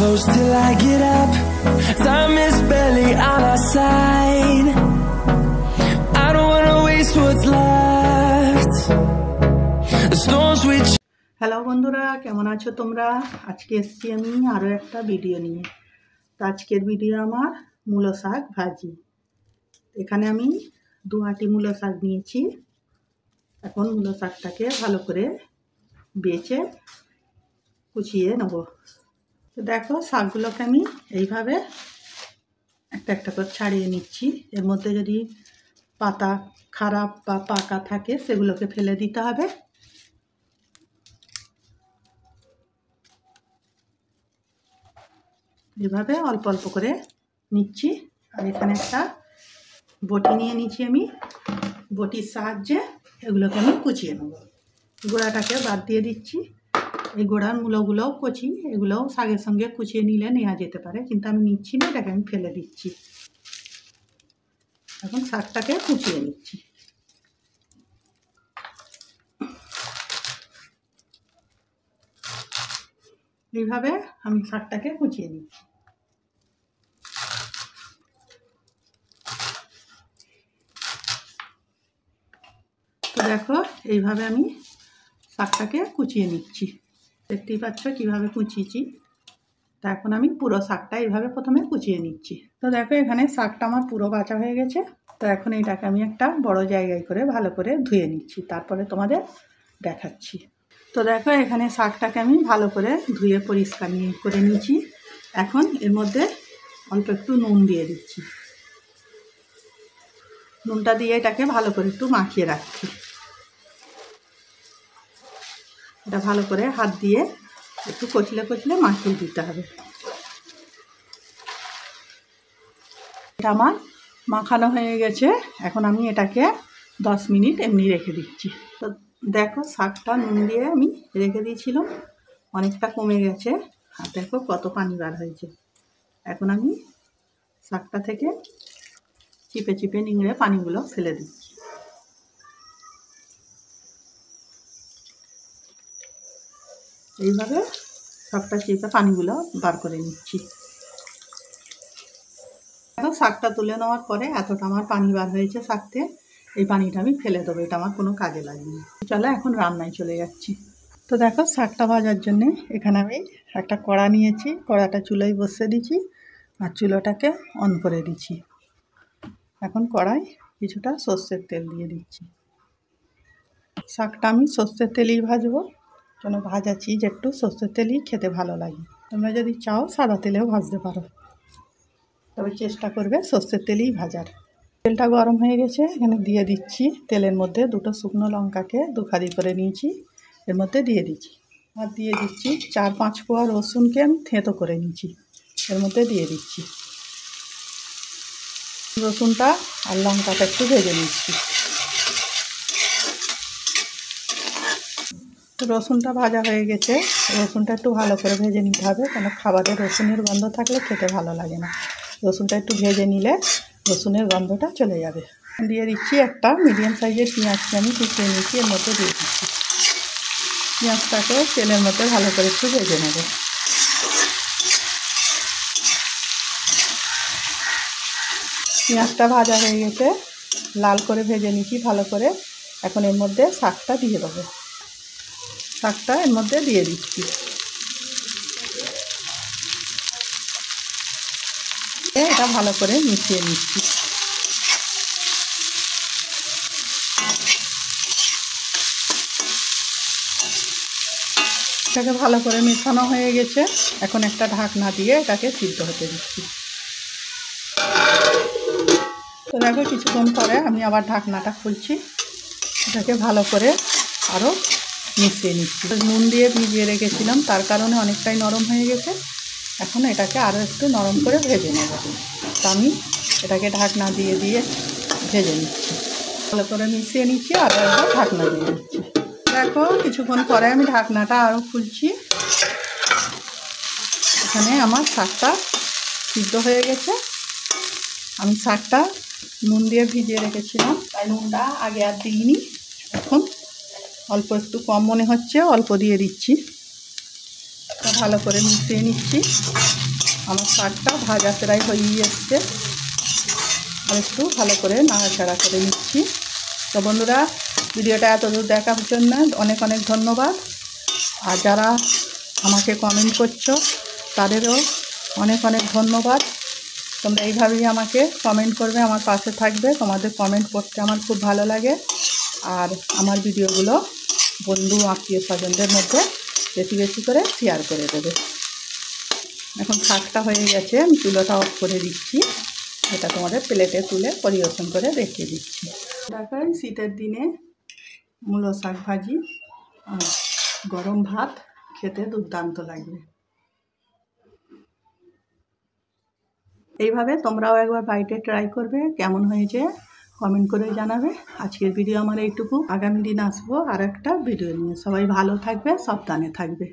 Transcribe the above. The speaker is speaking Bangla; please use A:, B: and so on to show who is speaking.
A: close till I get up. Time is barely on our side. I don't wanna waste what's left. The storms we
B: hello বন্ধুরা, কেমন আছো তোমরা? আজকে এসেছি আমি আরও একটা ভিডিও নিয়ে। তো আজকের ভিডিও আমার মূলো শাক ভাজি। এখানে আমি 2 আঁটি মূলো শাক নিয়েছি। এখন মূলো শাকটাকে ভালো করে বেছে কুচিয়ে নেব। তো দেখো, শাকগুলোকে আমি এইভাবে একটা একটা করে ছাড়িয়ে নিচ্ছি। এর মধ্যে যদি পাতা খারাপ বা পাকা থাকে সেগুলোকে ফেলে দিতে হবে। এভাবে অল্প অল্প করে নিচ্ছি। আর এখানে একটা বটি নিয়ে নিচ্ছি আমি। বটির সাহায্যে এগুলোকে আমি কুচিয়ে নেব। গোড়াটাকে বাদ দিয়ে দিচ্ছি। এই গোড়ার মূলগুলোও কচি, এগুলোও শাকের সঙ্গে কুচিয়ে নিলে নেওয়া যেতে পারে, কিন্তু আমি নিচ্ছি না, এটাকে আমি ফেলে দিচ্ছি। এখন শাকটাকে কুচিয়ে নিচ্ছি। এইভাবে আমি শাকটাকে কুচিয়ে নিচ্ছি। তো দেখো, এইভাবে আমি শাকটাকে কুচিয়ে নিচ্ছি। দেখতেই পাচ্ছ কিভাবে কুচিয়েছি। তা এখন আমি পুরো শাকটা এইভাবে প্রথমে কুচিয়ে নিচ্ছি। তো দেখো, এখানে শাকটা আমার পুরো বাছা হয়ে গেছে। তো এখন এইটাকে আমি একটা বড় জায়গায় করে ভালো করে ধুয়ে নিচ্ছি, তারপরে তোমাদের দেখাচ্ছি। তো দেখো, এখানে শাকটাকে আমি ভালো করে ধুয়ে পরিষ্কার করে নিয়েছি। এখন এর মধ্যে অল্প একটু নুন দিয়ে দিচ্ছি। নুনটা দিয়ে এটাকে ভালো করে একটু মাখিয়ে রাখছি। এটা ভালো করে হাত দিয়ে একটু কচলে কচলে মাখিয়ে দিতে হবে। এটা আমার মাখানো হয়ে গেছে। এখন আমি এটাকে 10 মিনিট এমনি রেখে দিচ্ছি। তো দেখো, শাকটা নুন দিয়ে আমি রেখে দিয়েছিলাম, অনেকটা কমে গেছে। আর দেখো কত পানি বার হয়েছে। এখন আমি শাকটা থেকে চিপে চিপে নিংড়ে পানিগুলো ফেলে দিচ্ছি। এইভাবে শাকটা চিপে পানিগুলো বার করে নিচ্ছি। দেখো, শাকটা তুলে নেওয়ার পরে এতটা আমার পানি বার হয়েছে শাকতে। এই পানিটা আমি ফেলে দেবো, এটা আমার কোনো কাজে লাগবে না। চলো এখন রান্নায় চলে যাচ্ছি। তো দেখো, শাকটা ভাজার জন্যে এখানে আমি একটা কড়া নিয়েছি। কড়াটা চুলোয় বসিয়ে দিচ্ছি আর চুলোটাকে অন করে দিচ্ছি। এখন কড়াই কিছুটা সর্ষের তেল দিয়ে দিচ্ছি। শাকটা আমি সর্ষের তেলেই ভাজবো, কেন ভাজাচ্ছি যে একটু সর্ষের তেলই খেতে ভালো লাগে। তোমরা যদি চাও সাদা তেলেও ভাজতে পারো, তবে চেষ্টা করবে সর্ষের তেলেই ভাজার। তেলটা গরম হয়ে গেছে, এখানে দিয়ে দিচ্ছি তেলের মধ্যে 2টো শুকনো লঙ্কাকে 2 ফালি করে নিয়েছি, এর মধ্যে দিয়ে দিচ্ছি। আর দিয়ে দিচ্ছি 4-5 কোয়া রসুনকে আমি থেঁতো করে নিয়েছি, এর মধ্যে দিয়ে দিচ্ছি। রসুনটা আর লঙ্কাটা একটু ভেজে নিচ্ছি। রসুনটা ভাজা হয়ে গেছে। রসুনটা একটু ভালো করে ভেজে নিতে হবে, কেন খাবারে রসুনের গন্ধ থাকলে খেতে ভালো লাগে না। রসুনটা একটু ভেজে নিলে রসুনের গন্ধটা চলে যাবে। দিয়ে দিচ্ছি একটা মিডিয়াম সাইজের পেঁয়াজকে আমি কুচিয়ে নিচ্ছি, এর মধ্যে দিয়ে দিচ্ছি। পেঁয়াজটাকে তেলের মধ্যে ভালো করে একটু ভেজে নেব। পেঁয়াজটা ভাজা হয়ে গেছে, লাল করে ভেজে নিচ্ছি ভালো করে। এখন এর মধ্যে শাকটা দিয়ে দেবো। শাকটা এর মধ্যে দিয়ে দিচ্ছি। এটা ভালো করে মিশিয়ে নিচ্ছি। এটাকে ভালো করে মেশানো হয়ে গেছে। এখন একটা ঢাকনা দিয়ে এটাকে সিদ্ধ হতে দিচ্ছি। তো দেখো, কিছুক্ষণ পরে আমি আবার ঢাকনাটা খুলছি। এটাকে ভালো করে আরও মিশিয়ে নিচ্ছি। নুন দিয়ে ভিজিয়ে রেখেছিলাম, তার কারণে অনেকটাই নরম হয়ে গেছে। এখন এটাকে আরও একটু নরম করে ভেজে নেব। তো আমি এটাকে ঢাকনা দিয়ে দিয়ে ভেজে নিচ্ছি। ভালো করে মিশিয়ে নিচ্ছি, আরও একবার ঢাকনা দিয়ে দিচ্ছি। দেখো, কিছুক্ষণ পরে আমি ঢাকনাটা আরও খুলছি। এখানে আমার শাকটা সিদ্ধ হয়ে গেছে। আমি শাকটা নুন দিয়ে ভিজিয়ে রেখেছিলাম, তাই নুনটা আগে আর দিইনি। এখন অল্প একটু কম মনে হচ্ছে, অল্প দিয়ে দিচ্ছি। ভালো করে মিশিয়ে নিচ্ছি। আমার শাকটা ভাজা প্রায় হয়ে এসছে, আর একটু ভালো করে নাড়াচাড়া করে নিচ্ছি। তো বন্ধুরা, ভিডিওটা এতদূর দেখার জন্য অনেক অনেক ধন্যবাদ। আর যারা আমাকে কমেন্ট করছো তাদেরও অনেক অনেক ধন্যবাদ। তোমরা এইভাবেই আমাকে কমেন্ট করবে, আমার পাশে থাকবে। তোমাদের কমেন্ট করতে আমার খুব ভালো লাগে। আর আমার ভিডিওগুলো বন্ধু আত্মীয় স্বজনদের মধ্যে বেশি বেশি করে শেয়ার করে দেবে। এখন শাকটা হয়ে গেছে, আমি চুলোটা অফ করে দিচ্ছি। এটা তোমাদের প্লেটে তুলে পরিবেশন করে দেখিয়ে দিচ্ছি। দেখাই শীতের দিনে মূলো শাক ভাজি আর গরম ভাত খেতে দুর্দান্ত লাগবে। এইভাবে তোমরাও একবার বাড়িতে ট্রাই করবে, কেমন হয়েছে কমেন্ট করে জানাবে। আজকের ভিডিও আমার এইটুকু। আগামী দিন আসবো আর একটা ভিডিও নিয়ে। সবাই ভালো থাকবে, সাবধানে থাকবে।